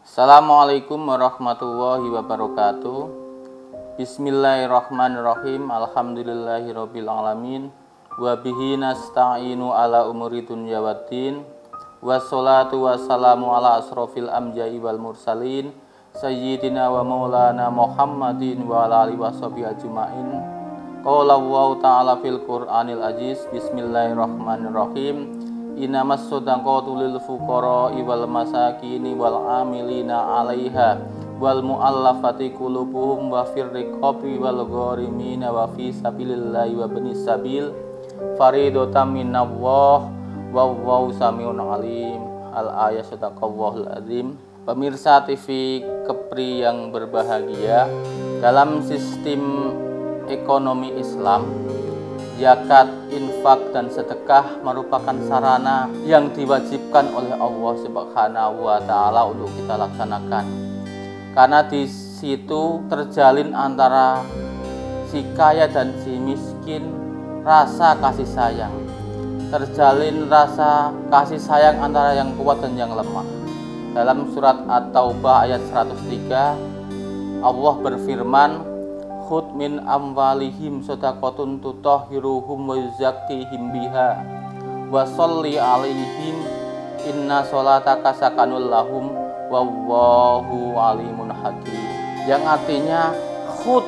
Assalamualaikum warahmatullahi wabarakatuh. Bismillahirrahmanirrahim. Alhamdulillahirabbil alamin. Wa bihi nasta'inu ala umuri dunya waddin. Wassalatu wassalamu ala asrofil anbiya'i wal mursalin sayyidina wa maulana Muhammadin wa ala alihi washabihi ajmain. Qala Allahu ta'ala fil Qur'anil aziz. Bismillahirrahmanirrahim. Innamas shadaqatu lil fuqara'i wal masakini wal amilina 'alaiha wal mu'allafati qulubuhum wa fir riqabi wal gharimina wa fi sabilillahi wa ibnis sabil faridatan minallah wallahu samiun alim. Al ayat sadaqallahul azim. Pemirsa TV Kepri yang berbahagia, dalam sistem ekonomi Islam, zakat, infak, dan sedekah merupakan sarana yang diwajibkan oleh Allah Subhanahu wa Ta'ala untuk kita laksanakan. Karena di situ terjalin antara si kaya dan si miskin rasa kasih sayang. Terjalin rasa kasih sayang antara yang kuat dan yang lemah. Dalam surat At-Taubah ayat 103, Allah berfirman, khud min amwalihim shadaqatun tutahhiruhum wa yuzakkihim biha wa sholli alaihim inna sholataka sakanul lahum wallahu alimun hakim. Yang artinya, khud,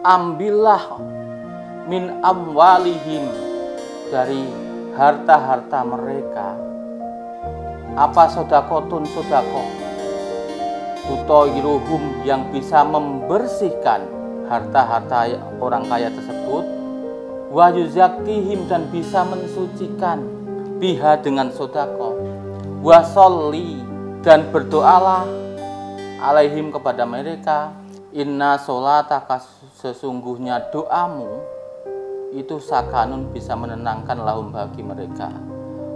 ambillah, min amwalihim, dari harta-harta mereka. Apa shadaqatun? Sedekah tutahhiruhum, yang bisa membersihkan harta-harta orang kaya tersebut, wa yuzakkihim, dan bisa mensucikan biha, dengan sedekah, wa sholli, dan berdoalah alaihim, kepada mereka, inna sholataka, sesungguhnya doamu itu sakanun, bisa menenangkan lahum, bagi mereka.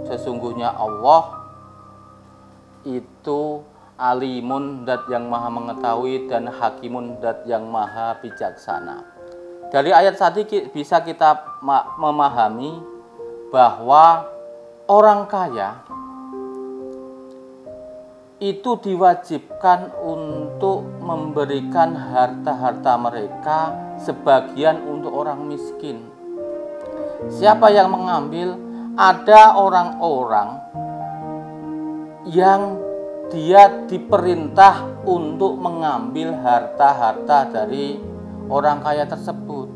Sesungguhnya Allah itu alimun, dat yang maha mengetahui, dan hakimun, dat yang maha bijaksana. Dari ayat tadi bisa kita memahami bahwa orang kaya itu diwajibkan untuk memberikan harta-harta mereka sebagian untuk orang miskin. Siapa yang mengambil? Ada orang-orang yang dia diperintah untuk mengambil harta-harta dari orang kaya tersebut.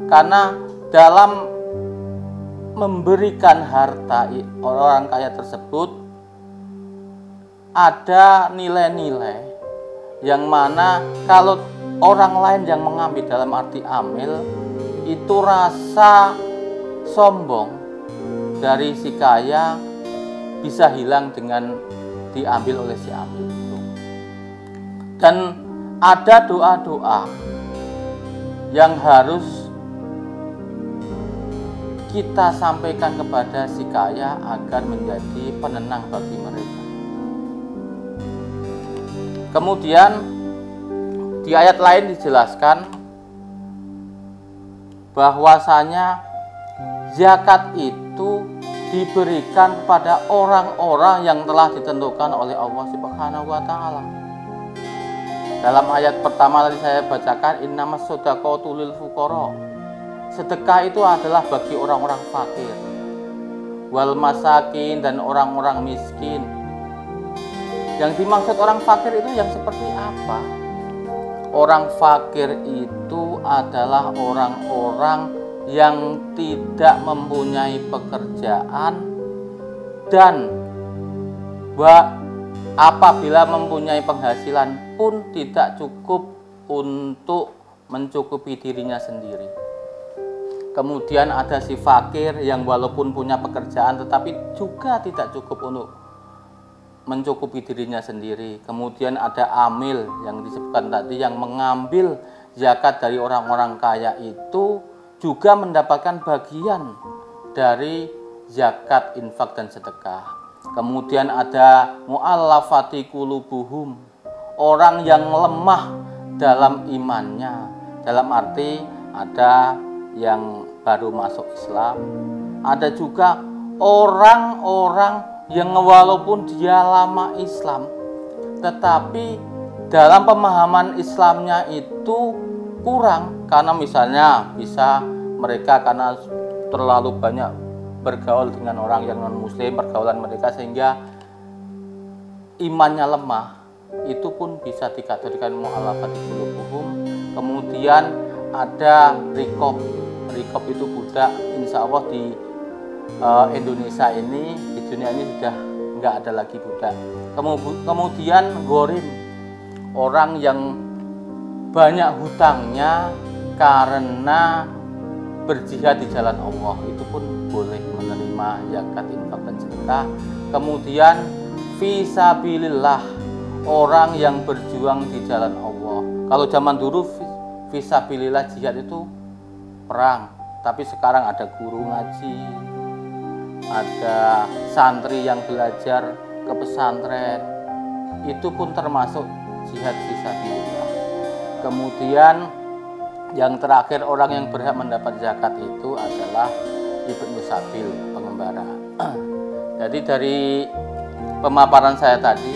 Karena dalam memberikan harta orang kaya tersebut ada nilai-nilai yang mana kalau orang lain yang mengambil, dalam arti amil, itu rasa sombong dari si kaya bisa hilang dengan diambil oleh si amil itu. Dan ada doa-doa yang harus kita sampaikan kepada si kaya agar menjadi penenang bagi mereka. Kemudian di ayat lain dijelaskan bahwasanya zakat itu diberikan kepada orang-orang yang telah ditentukan oleh Allah Subhanahu wa Ta'ala. Dalam ayat pertama tadi saya bacakan, innamas shadaqatu lil fuqara. Sedekah itu adalah bagi orang-orang fakir, wal masakin, dan orang-orang miskin. Yang dimaksud orang fakir itu yang seperti apa? Orang fakir itu adalah orang-orang yang tidak mempunyai pekerjaan, dan apabila mempunyai penghasilan pun tidak cukup untuk mencukupi dirinya sendiri. Kemudian ada si fakir yang walaupun punya pekerjaan tetapi juga tidak cukup untuk mencukupi dirinya sendiri. Kemudian ada amil yang disebutkan tadi, yang mengambil zakat dari orang-orang kaya itu juga mendapatkan bagian dari zakat, infak, dan sedekah. Kemudian ada mu'allafati qulubuhum, orang yang lemah dalam imannya, dalam arti ada yang baru masuk Islam, ada juga orang-orang yang walaupun dia lama Islam tetapi dalam pemahaman Islamnya itu kurang, karena misalnya bisa mereka karena terlalu banyak bergaul dengan orang yang non muslim, pergaulan mereka sehingga imannya lemah, itu pun bisa dikategorikan mu'allafati qulubuhum. Kemudian ada rikob itu budak, insya Allah di Indonesia ini, di dunia ini sudah nggak ada lagi budak. Kemudian gorim, orang yang banyak hutangnya karena berjihad di jalan Allah, itu pun boleh menerima zakat, infak, dan sedekah. Kemudian fisabilillah, orang yang berjuang di jalan Allah. Kalau zaman dulu fisabilillah jihad itu perang, tapi sekarang ada guru ngaji, ada santri yang belajar ke pesantren, itu pun termasuk jihad fisabilillah. Kemudian yang terakhir, orang yang berhak mendapat zakat itu adalah ibnu sabil, pengembara. Jadi dari pemaparan saya tadi,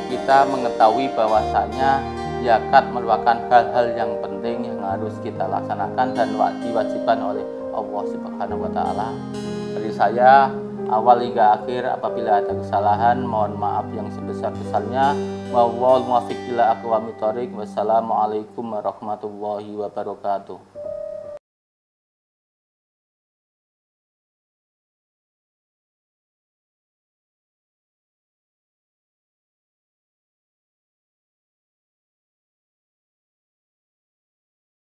kita mengetahui bahwasanya zakat merupakan hal-hal yang penting yang harus kita laksanakan dan diwajibkan oleh Allah Subhanahu wa taala. Dari saya awal hingga akhir, apabila ada kesalahan mohon maaf yang sebesar-besarnya. Wallahul muwaffiq ila aqwamit thoriq. Wassalamualaikum warahmatullahi wabarakatuh.